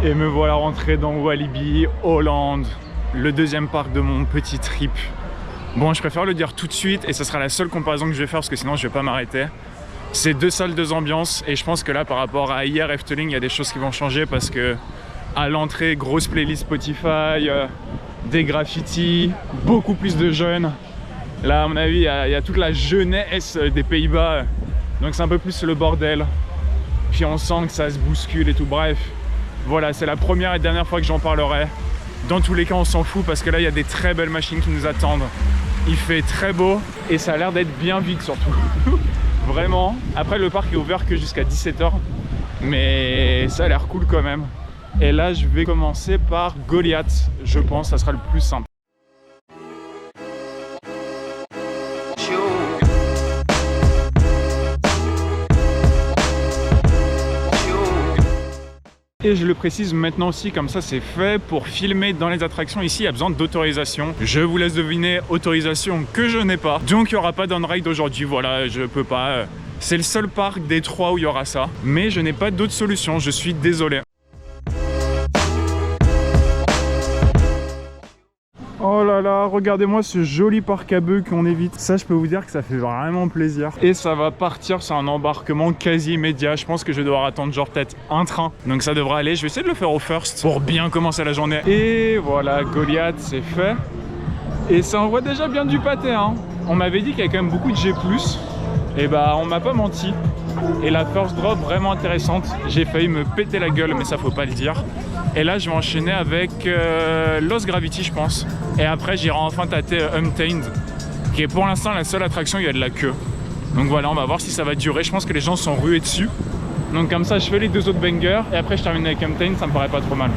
Et me voilà rentré dans Walibi, Hollande, le deuxième parc de mon petit trip. Bon, je préfère le dire tout de suite et ce sera la seule comparaison que je vais faire parce que sinon je vais pas m'arrêter. C'est deux salles, deux ambiances et je pense que là par rapport à hier Efteling, il y a des choses qui vont changer parce que à l'entrée, grosse playlist Spotify, des graffitis, beaucoup plus de jeunes. Là à mon avis, il y a toute la jeunesse des Pays-Bas, donc c'est un peu plus le bordel. Puis on sent que ça se bouscule et tout, bref. Voilà, c'est la première et dernière fois que j'en parlerai. Dans tous les cas, on s'en fout parce que là, il y a des très belles machines qui nous attendent. Il fait très beau et ça a l'air d'être bien vide surtout. Vraiment. Après, le parc est ouvert que jusqu'à 17 h. Mais ça a l'air cool quand même. Et là, je vais commencer par Goliath. Je pense que ça sera le plus simple. Et je le précise maintenant aussi, comme ça c'est fait, pour filmer dans les attractions ici, il y a besoin d'autorisation. Je vous laisse deviner, autorisation que je n'ai pas. Donc il n'y aura pas d'on-ride aujourd'hui, voilà, je peux pas. C'est le seul parc des 3 où il y aura ça. Mais je n'ai pas d'autre solution, je suis désolé. Oh là là, regardez-moi ce joli parc à bœufs qu'on évite. Ça, je peux vous dire que ça fait vraiment plaisir. Et ça va partir sur un embarquement quasi immédiat. Je pense que je vais devoir attendre genre peut-être un train. Donc ça devrait aller. Je vais essayer de le faire au first pour bien commencer la journée. Et voilà, Goliath, c'est fait. Et ça envoie déjà bien du pâté, hein. On m'avait dit qu'il y avait quand même beaucoup de G+. Et bah, on m'a pas menti. Et la first drop vraiment intéressante. J'ai failli me péter la gueule, mais ça faut pas le dire. Et là, je vais enchaîner avec Lost Gravity, je pense. Et après, j'irai enfin tâter Untamed, qui est pour l'instant la seule attraction où il y a de la queue. Donc voilà, on va voir si ça va durer. Je pense que les gens sont rués dessus. Donc comme ça, je fais les deux autres bangers. Et après, je termine avec Untamed, ça me paraît pas trop mal.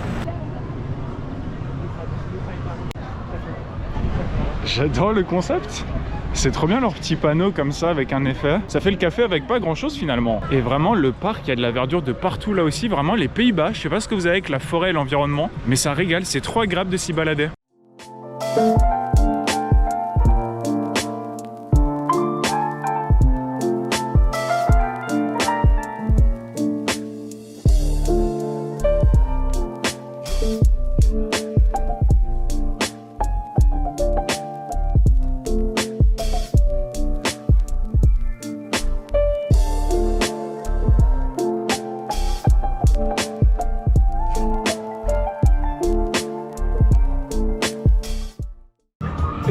J'adore le concept. C'est trop bien leur petit panneau comme ça avec un effet. Ça fait le café avec pas grand chose finalement. Et vraiment le parc, il y a de la verdure de partout là aussi. Vraiment les Pays-Bas, je sais pas ce que vous avez avec la forêt et l'environnement, mais ça régale, c'est trop agréable de s'y balader.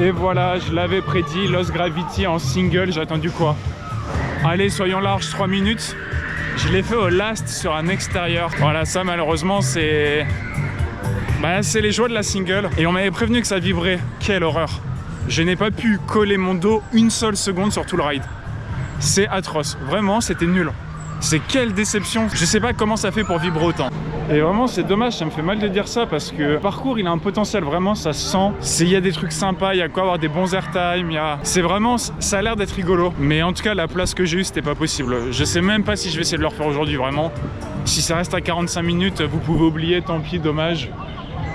Et voilà, je l'avais prédit, Lost Gravity en single, j'ai attendu quoi? Allez, soyons larges, 3 minutes. Je l'ai fait au last sur un extérieur. Voilà, ça malheureusement c'est... Bah, c'est les joies de la single. Et on m'avait prévenu que ça vibrait. Quelle horreur. Je n'ai pas pu coller mon dos une seule seconde sur tout le ride. C'est atroce, vraiment c'était nul. C'est quelle déception. Je sais pas comment ça fait pour vibrer autant. Et vraiment c'est dommage, ça me fait mal de dire ça parce que le parcours il a un potentiel, vraiment ça se sent. Il y a des trucs sympas, il y a quoi avoir des bons airtime, c'est vraiment, ça a l'air d'être rigolo. Mais en tout cas la place que j'ai eue c'était pas possible. Je sais même pas si je vais essayer de le refaire aujourd'hui vraiment. Si ça reste à 45 minutes, vous pouvez oublier, tant pis, dommage.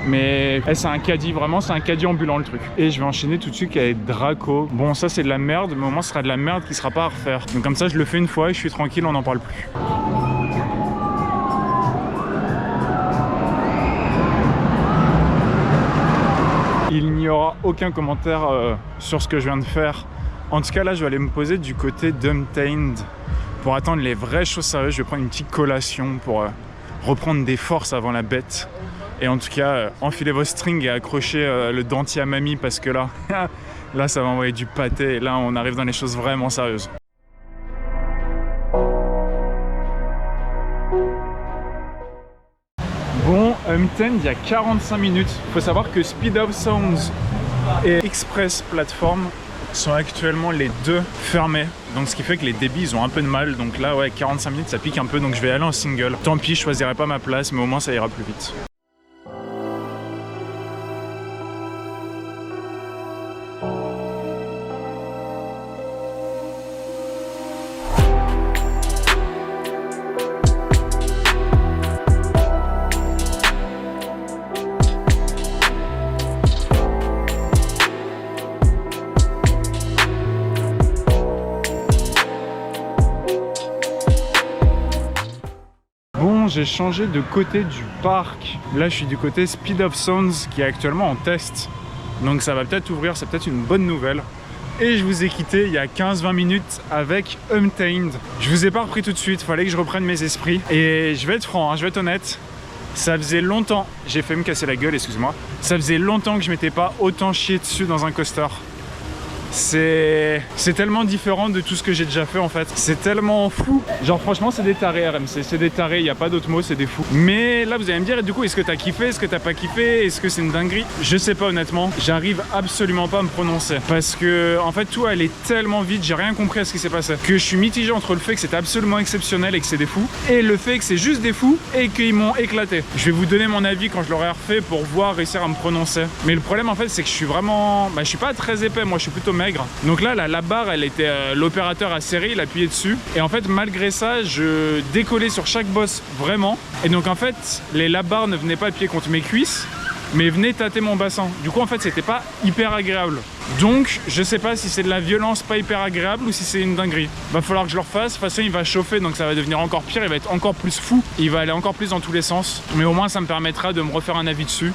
Mais c'est un caddie, vraiment c'est un caddie ambulant le truc. Et je vais enchaîner tout de suite avec Draco. Bon ça c'est de la merde, mais au moins ce sera de la merde qui sera pas à refaire. Donc comme ça je le fais une fois et je suis tranquille, on n'en parle plus. Il n'y aura aucun commentaire sur ce que je viens de faire. En tout cas là je vais aller me poser du côté d'Untamed pour attendre les vraies choses sérieuses. Je vais prendre une petite collation pour reprendre des forces avant la bête. Et en tout cas, enfilez vos strings et accrochez le dentier à mamie parce que là, là ça va envoyer du pâté. Et là, on arrive dans les choses vraiment sérieuses. Bon, Untamed, il y a 45 minutes. Il faut savoir que Speed of Sounds et Express Platform sont actuellement les deux fermés. Donc ce qui fait que les débits ils ont un peu de mal. Donc là, ouais, 45 minutes, ça pique un peu. Donc je vais aller en single. Tant pis, je choisirai pas ma place, mais au moins ça ira plus vite. j'ai changé de côté du parc. Là, je suis du côté Speed of Sounds qui est actuellement en test. Donc ça va peut-être ouvrir, c'est peut-être une bonne nouvelle. Et je vous ai quitté il y a 15-20 minutes avec Untamed. Je vous ai pas repris tout de suite, fallait que je reprenne mes esprits. Et je vais être franc, hein, je vais être honnête. Ça faisait longtemps, j'ai fait me casser la gueule, excuse-moi. Ça faisait longtemps que je m'étais pas autant chié dessus dans un coaster. C'est tellement différent de tout ce que j'ai déjà fait en fait. C'est tellement fou. Genre franchement c'est des tarés RMC, c'est des tarés, il n'y a pas d'autre mot, c'est des fous. Mais là vous allez me dire, et du coup est-ce que t'as kiffé, est-ce que t'as pas kiffé, est-ce que c'est une dinguerie? Je sais pas honnêtement, j'arrive absolument pas à me prononcer. Parce que en fait tout allait tellement vite, j'ai rien compris à ce qui s'est passé. Que je suis mitigé entre le fait que c'était absolument exceptionnel et que c'est des fous, et le fait que c'est juste des fous et qu'ils m'ont éclaté. Je vais vous donner mon avis quand je l'aurai refait pour voir, réussir à me prononcer. Mais le problème en fait c'est que je suis vraiment... je suis pas très épais, moi je suis plutôt maigre. Donc là, la barre, elle était l'opérateur a serré, il appuyait dessus. Et en fait, malgré ça, je décollais sur chaque boss vraiment. Et donc en fait, les barres ne venaient pas appuyer contre mes cuisses, mais venaient tâter mon bassin. Du coup, en fait, c'était pas hyper agréable. Donc, je sais pas si c'est de la violence pas hyper agréable ou si c'est une dinguerie. Va falloir que je le refasse. De toute façon, il va chauffer, donc ça va devenir encore pire. Il va être encore plus fou. Il va aller encore plus dans tous les sens. Mais au moins, ça me permettra de me refaire un avis dessus.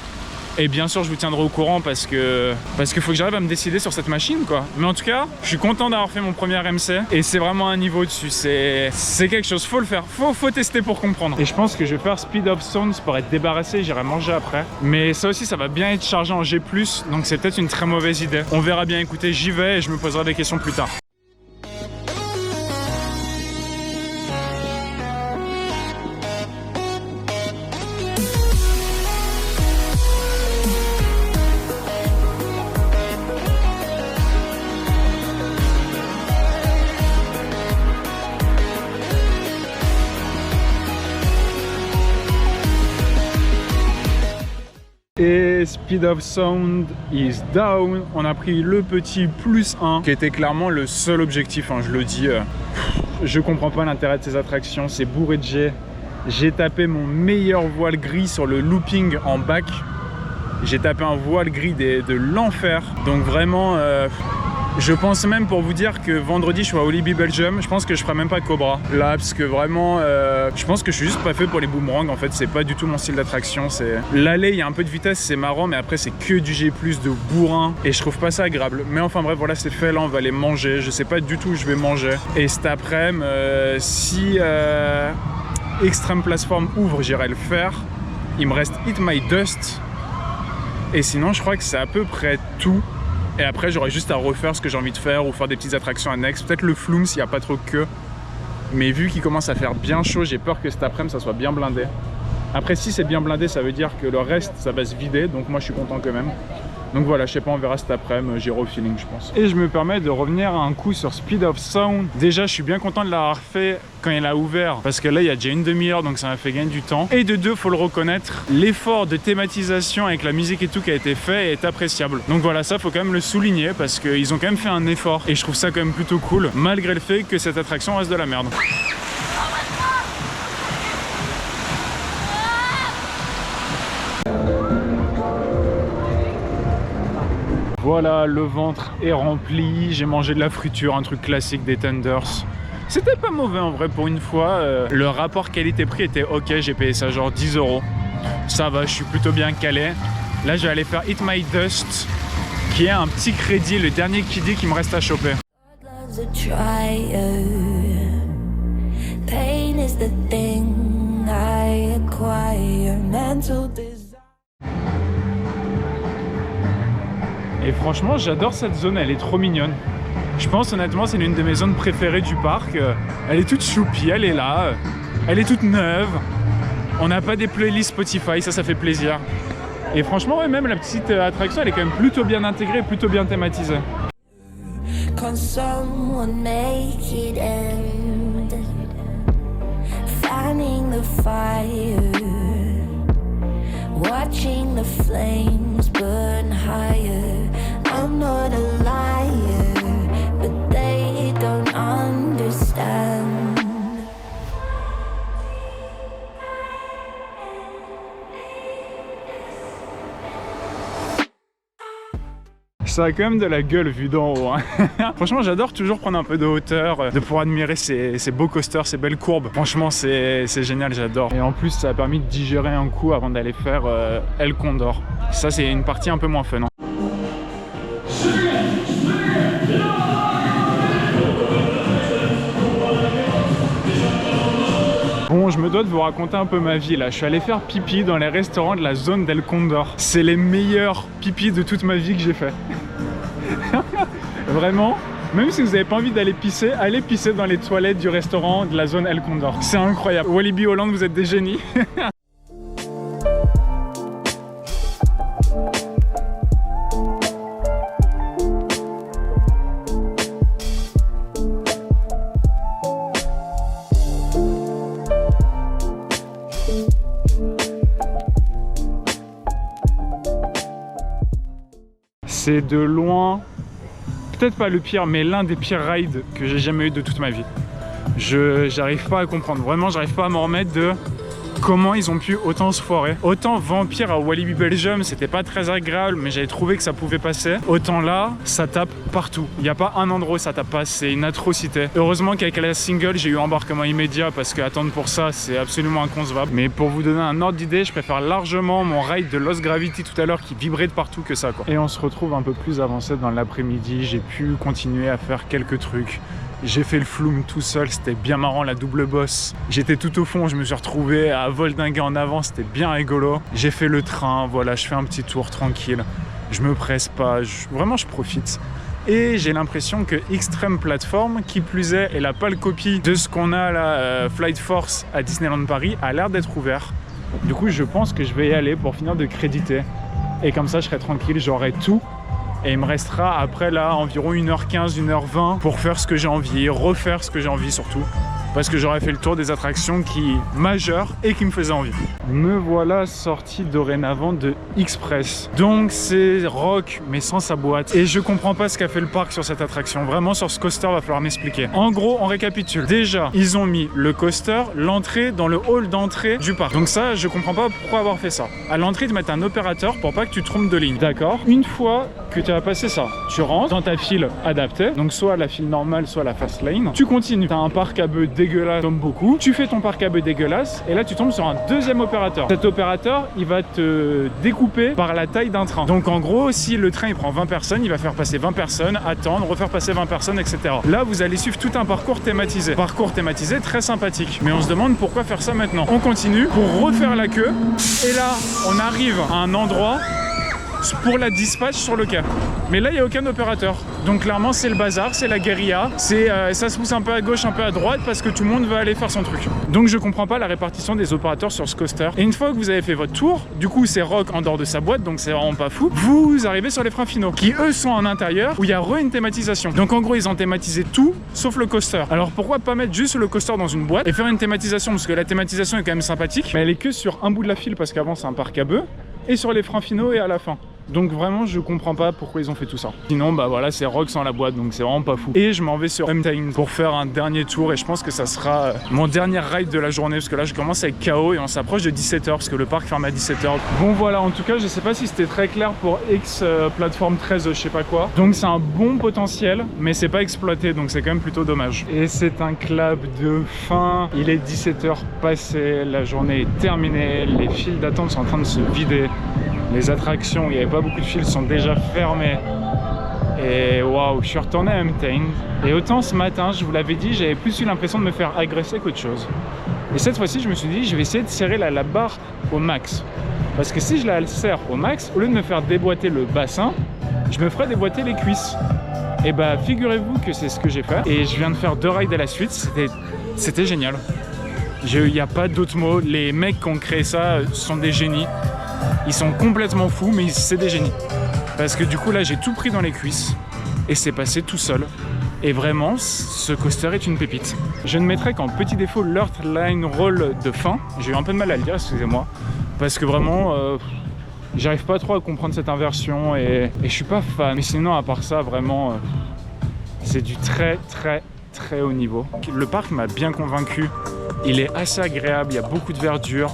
Et bien sûr, je vous tiendrai au courant parce que faut que j'arrive à me décider sur cette machine, quoi. Mais en tout cas, je suis content d'avoir fait mon premier RMC et c'est vraiment un niveau dessus. C'est quelque chose, faut le faire, faut tester pour comprendre. Et je pense que je vais faire Speed of Sounds pour être débarrassé, j'irai manger après. Mais ça aussi, ça va bien être chargé en G+, donc c'est peut-être une très mauvaise idée. On verra bien, écoutez, j'y vais et je me poserai des questions plus tard. Et Speed of Sound is down. On a pris le petit +1 qui était clairement le seul objectif, hein, je le dis. Je comprends pas l'intérêt de ces attractions, c'est bourré de jets. J'ai tapé mon meilleur voile gris sur le looping en bac. J'ai tapé un voile gris de l'enfer. Donc vraiment, je pense même pour vous dire que vendredi je suis à Walibi Belgium, je pense que je ferai même pas Cobra là parce que vraiment je pense que je suis juste pas fait pour les boomerangs en fait, c'est pas du tout mon style d'attraction. L'allée, il y a un peu de vitesse, c'est marrant, mais après c'est que du G+, de bourrin et je trouve pas ça agréable. Mais enfin bref, voilà, c'est fait, là on va aller manger, je sais pas du tout où je vais manger. Et cet après-midi, si Extreme Platform ouvre, j'irai le faire. Il me reste Hit My Dust et sinon je crois que c'est à peu près tout. Et après, j'aurai juste à refaire ce que j'ai envie de faire ou faire des petites attractions annexes. Peut-être le Flume s'il n'y a pas trop de queue. Mais vu qu'il commence à faire bien chaud, j'ai peur que cet après-midi, ça soit bien blindé. Après, si c'est bien blindé, ça veut dire que le reste, ça va se vider. Donc moi, je suis content quand même. Donc voilà, je sais pas, on verra cet après-midi, j'irai au feeling, je pense. Et je me permets de revenir un coup sur Speed of Sound. Déjà, je suis bien content de l'avoir fait quand il a ouvert, parce que là, il y a déjà une demi-heure, donc ça m'a fait gagner du temps. Et de deux, faut le reconnaître, l'effort de thématisation avec la musique et tout qui a été fait est appréciable. Donc voilà, ça, faut quand même le souligner, parce qu'ils ont quand même fait un effort. Et je trouve ça quand même plutôt cool, malgré le fait que cette attraction reste de la merde. Voilà, le ventre est rempli, j'ai mangé de la friture, un truc classique des tenders. C'était pas mauvais en vrai pour une fois, le rapport qualité-prix était ok, j'ai payé ça genre 10 €. Ça va, je suis plutôt bien calé. Là je vais aller faire Hit My Dust, qui est un petit crédit, le dernier kiddie qui me reste à choper. Et franchement, j'adore cette zone, elle est trop mignonne. Je pense honnêtement, c'est l'une de mes zones préférées du parc. Elle est toute choupie, elle est là, elle est toute neuve. On n'a pas des playlists Spotify, ça fait plaisir. Et franchement, ouais, même la petite attraction, elle est quand même plutôt bien intégrée, plutôt bien thématisée. Can someone make it end? Fanning the fire, watching the flames burn higher. I'm not a liar, but they don't understand. Ça a quand même de la gueule vu d'en haut, hein. Franchement, j'adore toujours prendre un peu de hauteur, de pouvoir admirer ces beaux coasters, ces belles courbes. Franchement, c'est génial, j'adore. Et en plus, ça a permis de digérer un coup avant d'aller faire El Condor. Ça, c'est une partie un peu moins fun, hein. Bon, je me dois de vous raconter un peu ma vie là. Je suis allé faire pipi dans les restaurants de la zone d'El Condor. C'est les meilleurs pipis de toute ma vie que j'ai fait. Vraiment, même si vous n'avez pas envie d'aller pisser, allez pisser dans les toilettes du restaurant de la zone El Condor. C'est incroyable. Walibi Holland, vous êtes des génies. C'est de loin, peut-être pas le pire, mais l'un des pires rides que j'ai jamais eu de toute ma vie. J'arrive pas à comprendre, vraiment j'arrive pas à m'en remettre de comment ils ont pu autant se foirer. Autant Vampire à Walibi Belgium, c'était pas très agréable, mais j'avais trouvé que ça pouvait passer. Autant là, ça tape partout. Il n'y a pas un endroit où ça tape pas, c'est une atrocité. Heureusement qu'avec la single, j'ai eu embarquement immédiat parce qu'attendre pour ça, c'est absolument inconcevable. Mais pour vous donner un ordre d'idée, je préfère largement mon ride de Lost Gravity tout à l'heure qui vibrait de partout que ça, quoi. Et on se retrouve un peu plus avancé dans l'après-midi. J'ai pu continuer à faire quelques trucs. J'ai fait le flume tout seul, c'était bien marrant, la double bosse. J'étais tout au fond, je me suis retrouvé à voldinguer en avant, c'était bien rigolo. J'ai fait le train, voilà, je fais un petit tour tranquille. Je me presse pas, vraiment je profite. Et j'ai l'impression que Extreme Platform, qui plus est la pâle copie de ce qu'on a là, Flight Force à Disneyland Paris, a l'air d'être ouvert. Du coup, je pense que je vais y aller pour finir de créditer. Et comme ça, je serai tranquille, j'aurai tout. Et il me restera après là environ 1h15, 1h20 pour faire ce que j'ai envie, refaire ce que j'ai envie surtout. Parce que j'aurais fait le tour des attractions majeures et qui me faisaient envie. Me voilà sorti dorénavant de Express. Donc c'est Rock mais sans sa boîte. Et je comprends pas ce qu'a fait le parc sur cette attraction. Vraiment sur ce coaster, va falloir m'expliquer. En gros, on récapitule. Déjà, ils ont mis le coaster, l'entrée dans le hall d'entrée du parc. Donc ça, je comprends pas pourquoi avoir fait ça. À l'entrée, ils mettent un opérateur pour pas que tu te trompes de ligne. D'accord. Une fois que tu as passé ça, tu rentres dans ta file adaptée. Donc soit la file normale, soit la fast lane. Tu continues. Tu as un parc à bœufs dégueulasse comme beaucoup. Tu fais ton parc à bœufs dégueulasse et là tu tombes sur un deuxième opérateur. Cet opérateur, il va te découper par la taille d'un train. Donc en gros, si le train il prend 20 personnes, il va faire passer 20 personnes, attendre, refaire passer 20 personnes, etc. Là, vous allez suivre tout un parcours thématisé. Parcours thématisé très sympathique. Mais on se demande pourquoi faire ça maintenant. On continue pour refaire la queue et là, on arrive à un endroit pour la dispatch sur le quai. Mais là, il n'y a aucun opérateur. Donc clairement, c'est le bazar, c'est la guérilla. Ça se pousse un peu à gauche, un peu à droite parce que tout le monde va aller faire son truc. Donc je comprends pas la répartition des opérateurs sur ce coaster. Et une fois que vous avez fait votre tour, du coup, c'est Rock en dehors de sa boîte, donc c'est vraiment pas fou. Vous arrivez sur les freins finaux, qui eux sont en intérieur, où il y a une thématisation. Donc en gros, ils ont thématisé tout, sauf le coaster. Alors pourquoi pas mettre juste le coaster dans une boîte et faire une thématisation? Parce que la thématisation est quand même sympathique, mais elle est que sur un bout de la file parce qu'avant c'est un parc à bœufs, et sur les freins finaux et à la fin. Donc vraiment je comprends pas pourquoi ils ont fait tout ça. Sinon bah voilà, c'est Rock sans la boîte, donc c'est vraiment pas fou. Et je m'en vais sur Untamed pour faire un dernier tour et je pense que ça sera mon dernier ride de la journée parce que là je commence avec KO et on s'approche de 17h parce que le parc ferme à 17h. Bon voilà, en tout cas je sais pas si c'était très clair pour X plateforme 13 je sais pas quoi. Donc c'est un bon potentiel mais c'est pas exploité, donc c'est quand même plutôt dommage. Et c'est un clap de fin. Il est 17h passé, la journée est terminée, les files d'attente sont en train de se vider. Les attractions, il n'y avait pas beaucoup de files, sont déjà fermées. Et waouh, je suis retourné à Untamed. Et autant ce matin, je vous l'avais dit, j'avais plus eu l'impression de me faire agresser qu'autre chose. Et cette fois-ci, je me suis dit, je vais essayer de serrer la barre au max. Parce que si je la serre au max, au lieu de me faire déboîter le bassin, je me ferai déboîter les cuisses. Et bah, figurez-vous que c'est ce que j'ai fait. Et je viens de faire 2 rides à la suite, c'était génial. Il n'y a pas d'autres mots. Les mecs qui ont créé ça sont des génies. Ils sont complètement fous, mais c'est des génies. Parce que du coup, là, j'ai tout pris dans les cuisses. Et c'est passé tout seul. Et vraiment, ce coaster est une pépite. Je ne mettrai qu'en petit défaut l'Earth Line Roll de fin. J'ai eu un peu de mal à le dire, excusez-moi. Parce que vraiment, j'arrive pas trop à comprendre cette inversion. Et je suis pas fan. Mais sinon, à part ça, vraiment, c'est du très haut niveau. Le parc m'a bien convaincu. Il est assez agréable, il y a beaucoup de verdure.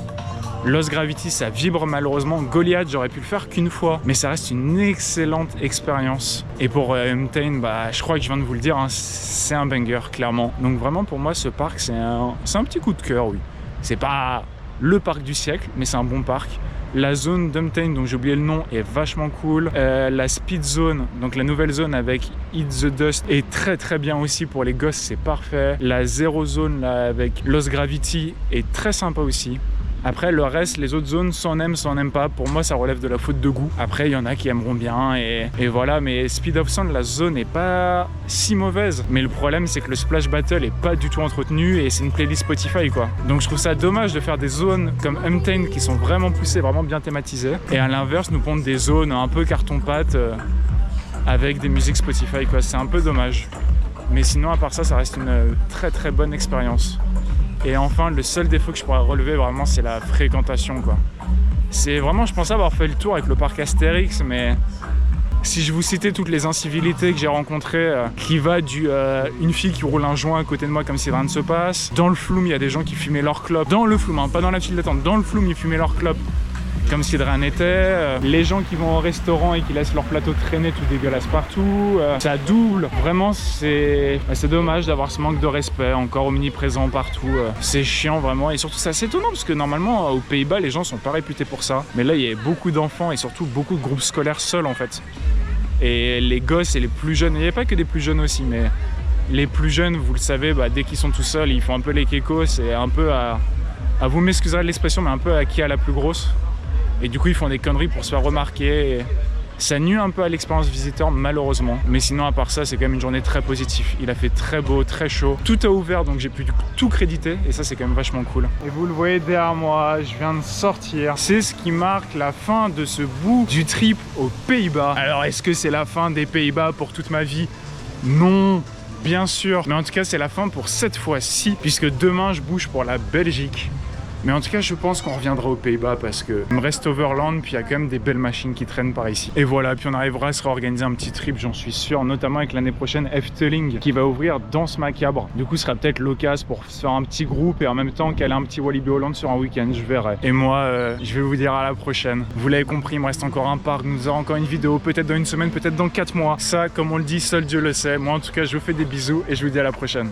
Lost Gravity, ça vibre malheureusement. Goliath, j'aurais pu le faire qu'une fois, mais ça reste une excellente expérience. Et pour Untamed, bah, je crois que je viens de vous le dire, hein, c'est un banger, clairement. Donc vraiment, pour moi, ce parc, c'est un petit coup de cœur, oui. C'est pas le parc du siècle, mais c'est un bon parc. La zone d'Untamed, dont j'ai oublié le nom, est vachement cool. La Speed Zone, donc la nouvelle zone avec Hit the Dust, est très très bien aussi pour les gosses, c'est parfait. La Zero Zone là, avec Lost Gravity est très sympa aussi. Après, le reste, les autres zones, soit on aime, soit on n'aime pas. Pour moi, ça relève de la faute de goût. Après, il y en a qui aimeront bien et voilà. Mais Speed of Sound, la zone n'est pas si mauvaise. Mais le problème, c'est que le Splash Battle est pas du tout entretenu et c'est une playlist Spotify, quoi. Donc, je trouve ça dommage de faire des zones comme Untamed qui sont vraiment poussées, vraiment bien thématisées. Et à l'inverse, nous pondre des zones un peu carton-pâte avec des musiques Spotify, quoi. C'est un peu dommage. Mais sinon, à part ça, ça reste une très très bonne expérience. Et enfin, le seul défaut que je pourrais relever vraiment, c'est la fréquentation, quoi. C'est vraiment, je pensais avoir fait le tour avec le parc Astérix, mais si je vous citais toutes les incivilités que j'ai rencontrées, qui va une fille qui roule un joint à côté de moi comme si rien ne se passe. Dans le Flume, il y a des gens qui fumaient leur clope. Dans le Flume, hein, pas dans la file d'attente. Dans le Flume, ils fumaient leur clope comme si de rien n'était. Les gens qui vont au restaurant et qui laissent leur plateau traîner tout dégueulasse partout. Ça double. Vraiment, c'est dommage d'avoir ce manque de respect encore omniprésent partout. C'est chiant vraiment. Et surtout, c'est assez étonnant parce que normalement, aux Pays-Bas, les gens sont pas réputés pour ça. Mais là, il y a beaucoup d'enfants et surtout beaucoup de groupes scolaires seuls en fait. Et les gosses et les plus jeunes, il n'y a pas que des plus jeunes aussi, mais les plus jeunes, vous le savez, bah, dès qu'ils sont tout seuls, ils font un peu les kékos. C'est un peu à vous m'excuserez de l'expression, mais un peu à qui a la plus grosse. Et du coup, ils font des conneries pour se faire remarquer. Et ça nuit un peu à l'expérience visiteur, malheureusement. Mais sinon, à part ça, c'est quand même une journée très positive. Il a fait très beau, très chaud. Tout a ouvert, donc j'ai pu tout créditer. Et ça, c'est quand même vachement cool. Et vous le voyez derrière moi, je viens de sortir. C'est ce qui marque la fin de ce bout du trip aux Pays-Bas. Alors, est-ce que c'est la fin des Pays-Bas pour toute ma vie? Non, bien sûr. Mais en tout cas, c'est la fin pour cette fois-ci, puisque demain, je bouge pour la Belgique. Mais en tout cas, je pense qu'on reviendra aux Pays-Bas parce que il me reste Overland, puis il y a quand même des belles machines qui traînent par ici. Et voilà, puis on arrivera à se réorganiser un petit trip, j'en suis sûr, notamment avec l'année prochaine Efteling qui va ouvrir Danse Macabre. Du coup, ce sera peut-être l'occasion pour se faire un petit groupe et en même temps caler un petit Walibi Holland sur un week-end, je verrai. Et moi, je vais vous dire à la prochaine. Vous l'avez compris, il me reste encore un parc, nous aurons encore une vidéo, peut-être dans une semaine, peut-être dans 4 mois. Ça, comme on le dit, seul Dieu le sait. Moi, en tout cas, je vous fais des bisous et je vous dis à la prochaine.